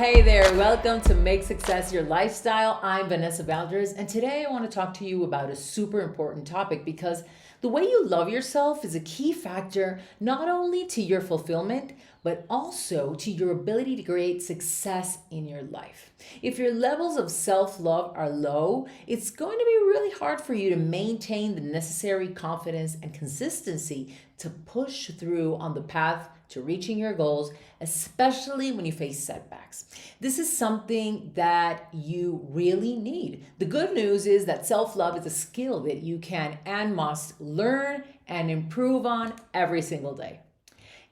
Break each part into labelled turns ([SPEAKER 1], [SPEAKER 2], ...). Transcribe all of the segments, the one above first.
[SPEAKER 1] Hey there, welcome to Make Success Your Lifestyle. I'm Vanessa Valdez, and today I want to talk to you about a super important topic because the way you love yourself is a key factor not only to your fulfillment, but also to your ability to create success in your life. If your levels of self love are low, it's going to be really hard for you to maintain the necessary confidence and consistency to push through on the path to reaching your goals, especially when you face setbacks. This is something that you really need. The good news is that self love is a skill that you can and must learn and improve on every single day.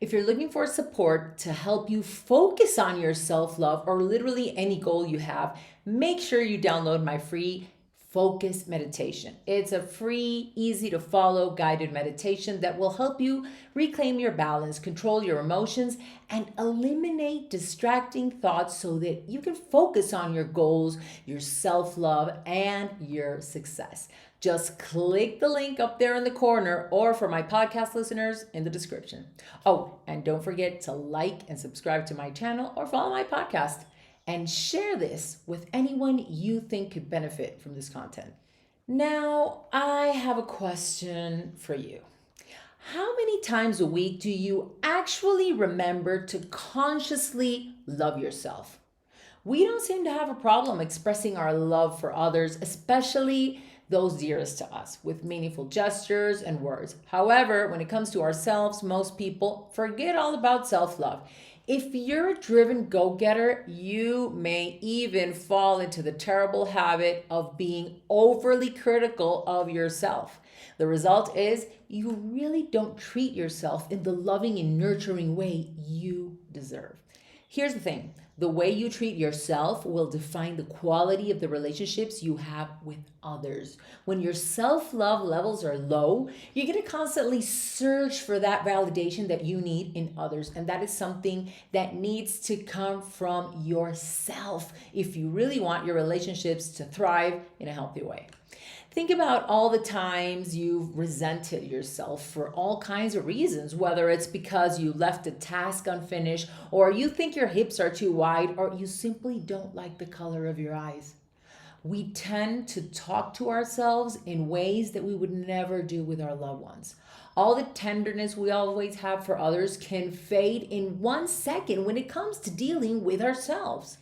[SPEAKER 1] If you're looking for support to help you focus on your self love or literally any goal you have, make sure you download my free Focus Meditation. It's a free, easy to follow guided meditation that will help you reclaim your balance, control your emotions, and eliminate distracting thoughts so that you can focus on your goals, your self love, and your success. Just click the link up there in the corner or for my podcast listeners in the description. Oh, and don't forget to like and subscribe to my channel or follow my podcast. And share this with anyone you think could benefit from this content. Now, I have a question for you. How many times a week do you actually remember to consciously love yourself? We don't seem to have a problem expressing our love for others, especially those dearest to us, with meaningful gestures and words. However, when it comes to ourselves, most people forget all about self love. If you're a driven go-getter, you may even fall into the terrible habit of being overly critical of yourself. The result is you really don't treat yourself in the loving and nurturing way you deserve. Here's the thing. The way you treat yourself will define the quality of the relationships you have with others. When your self-love levels are low, you're going to constantly search for that validation that you need in others. And that is something that needs to come from yourself if you really want your relationships to thrive in a healthy way. Think about all the times you've resented yourself for all kinds of reasons, whether it's because you left a task unfinished, or you think your hips are too wide, or you simply don't like the color of your eyes. We tend to talk to ourselves in ways that we would never do with our loved ones. All the tenderness we always have for others can fade in 1 second when it comes to dealing with ourselves.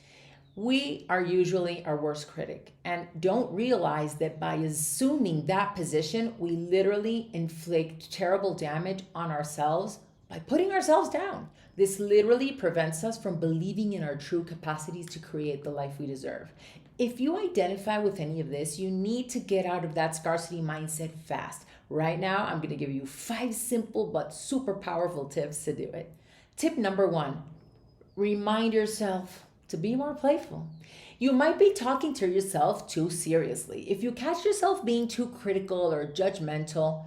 [SPEAKER 1] We are usually our worst critic and don't realize that by assuming that position, we literally inflict terrible damage on ourselves by putting ourselves down. This literally prevents us from believing in our true capacities to create the life we deserve. If you identify with any of this, you need to get out of that scarcity mindset fast. Right now, I'm going to give you 5 simple but super powerful tips to do it. Tip number 1, remind yourself to be more playful. You might be talking to yourself too seriously. If you catch yourself being too critical or judgmental,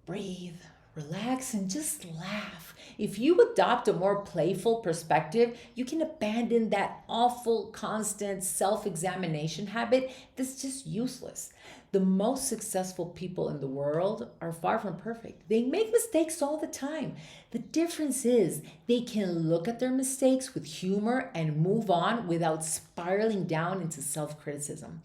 [SPEAKER 1] breathe, relax, and just laugh. If you adopt a more playful perspective, you can abandon that awful, constant self-examination habit that's just useless. The most successful people in the world are far from perfect. They make mistakes all the time. The difference is they can look at their mistakes with humor and move on without spiraling down into self-criticism.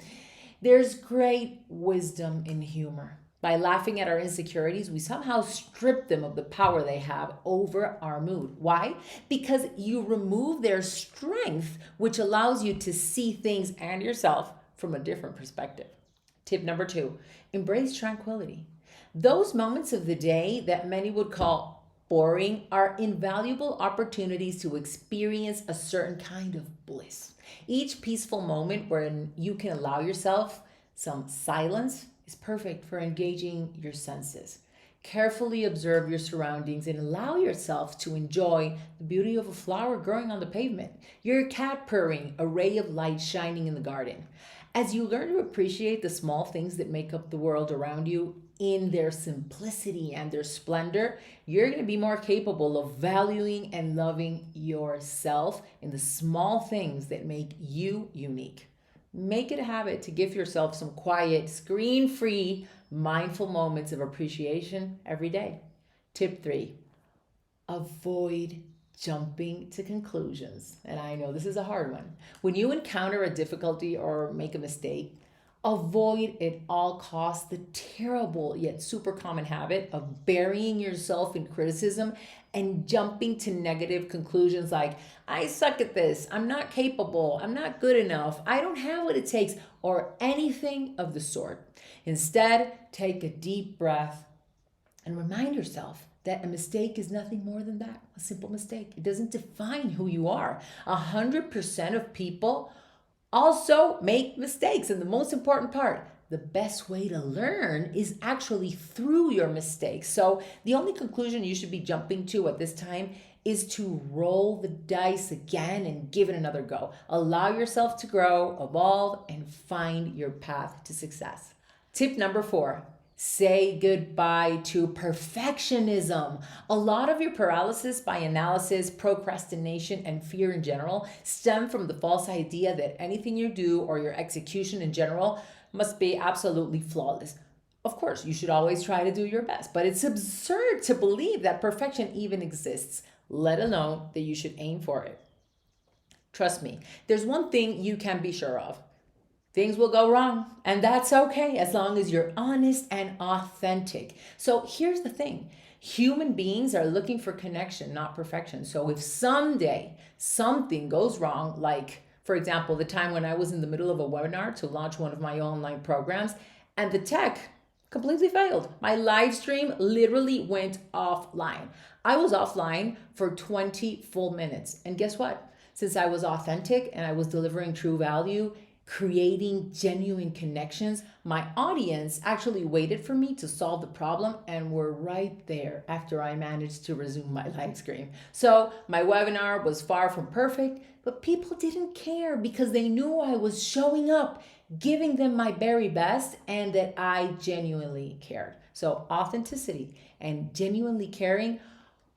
[SPEAKER 1] There's great wisdom in humor. By laughing at our insecurities, we somehow strip them of the power they have over our mood. Why? Because you remove their strength, which allows you to see things and yourself from a different perspective. Tip number 2, embrace tranquility. Those moments of the day that many would call boring are invaluable opportunities to experience a certain kind of bliss. Each peaceful moment where you can allow yourself some silence is perfect for engaging your senses. Carefully observe your surroundings and allow yourself to enjoy the beauty of a flower growing on the pavement, your cat purring, a ray of light shining in the garden. As you learn to appreciate the small things that make up the world around you in their simplicity and their splendor, you're going to be more capable of valuing and loving yourself in the small things that make you unique. Make it a habit to give yourself some quiet, screen-free, mindful moments of appreciation every day. Tip 3, avoid jumping to conclusions. And I know this is a hard one. When you encounter a difficulty or make a mistake, avoid at all costs the terrible yet super common habit of burying yourself in criticism and jumping to negative conclusions like, I suck at this, I'm not capable, I'm not good enough, I don't have what it takes, or anything of the sort. Instead, take a deep breath and remind yourself that a mistake is nothing more than that, a simple mistake. It doesn't define who you are. 100% of people also make mistakes. And the most important part, the best way to learn is actually through your mistakes. So the only conclusion you should be jumping to at this time is to roll the dice again and give it another go. Allow yourself to grow, evolve, and find your path to success. Tip number 4. Say goodbye to perfectionism. A lot of your paralysis by analysis, procrastination, and fear in general stem from the false idea that anything you do or your execution in general must be absolutely flawless. Of course, you should always try to do your best, but it's absurd to believe that perfection even exists, let alone that you should aim for it. Trust me, there's one thing you can be sure of. Things will go wrong, and that's okay as long as you're honest and authentic. So here's the thing. Human beings are looking for connection, not perfection. So if someday something goes wrong, like, for example, the time when I was in the middle of a webinar to launch one of my online programs, and the tech completely failed. My live stream literally went offline. I was offline for 20 full minutes. And guess what? Since I was authentic and I was delivering true value, creating genuine connections, my audience actually waited for me to solve the problem and were right there after I managed to resume my live stream. So my webinar was far from perfect, but people didn't care because they knew I was showing up, giving them my very best, and that I genuinely cared. So authenticity and genuinely caring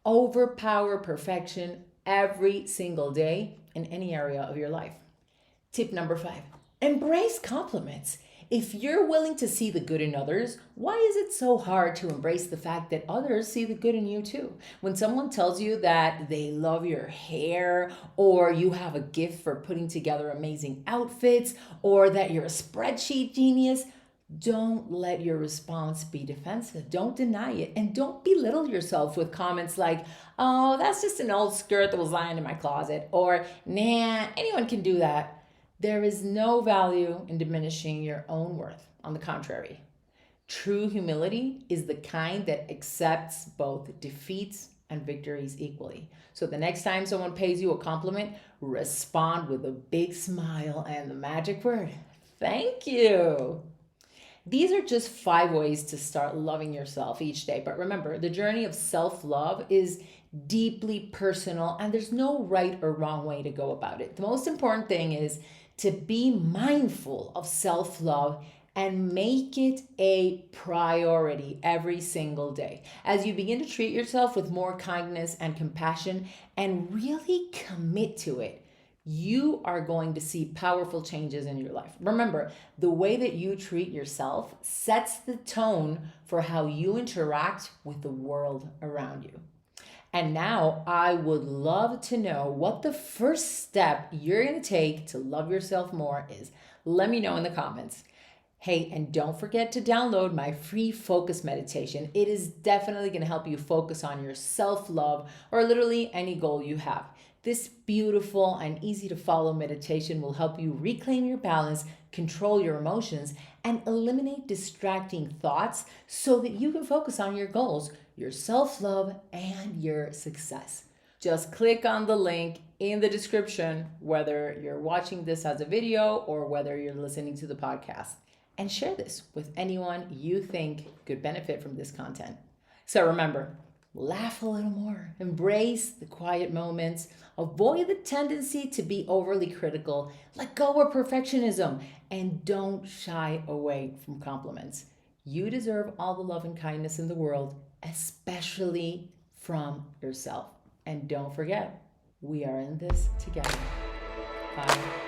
[SPEAKER 1] overpower perfection every single day in any area of your life. Tip number 5, embrace compliments. If you're willing to see the good in others, why is it so hard to embrace the fact that others see the good in you too? When someone tells you that they love your hair, or you have a gift for putting together amazing outfits, or that you're a spreadsheet genius, don't let your response be defensive. Don't deny it. And don't belittle yourself with comments like, oh, that's just an old skirt that was lying in my closet, or nah, anyone can do that. There is no value in diminishing your own worth. On the contrary, true humility is the kind that accepts both defeats and victories equally. So the next time someone pays you a compliment, respond with a big smile and the magic word, thank you. These are just 5 ways to start loving yourself each day. But remember, the journey of self-love is deeply personal and there's no right or wrong way to go about it. The most important thing is to be mindful of self-love and make it a priority every single day. As you begin to treat yourself with more kindness and compassion and really commit to it, you are going to see powerful changes in your life. Remember, the way that you treat yourself sets the tone for how you interact with the world around you. And now I would love to know what the first step you're going to take to love yourself more is. Let me know in the comments. Hey, and don't forget to download my free focus meditation. It is definitely going to help you focus on your self-love or literally any goal you have. This beautiful and easy to follow meditation will help you reclaim your balance, control your emotions, and eliminate distracting thoughts so that you can focus on your goals, your self-love, and your success. Just click on the link in the description, whether you're watching this as a video or whether you're listening to the podcast, and share this with anyone you think could benefit from this content. So remember, laugh a little more, embrace the quiet moments, avoid the tendency to be overly critical, let go of perfectionism, and don't shy away from compliments. You deserve all the love and kindness in the world, especially from yourself. And don't forget, we are in this together. Bye.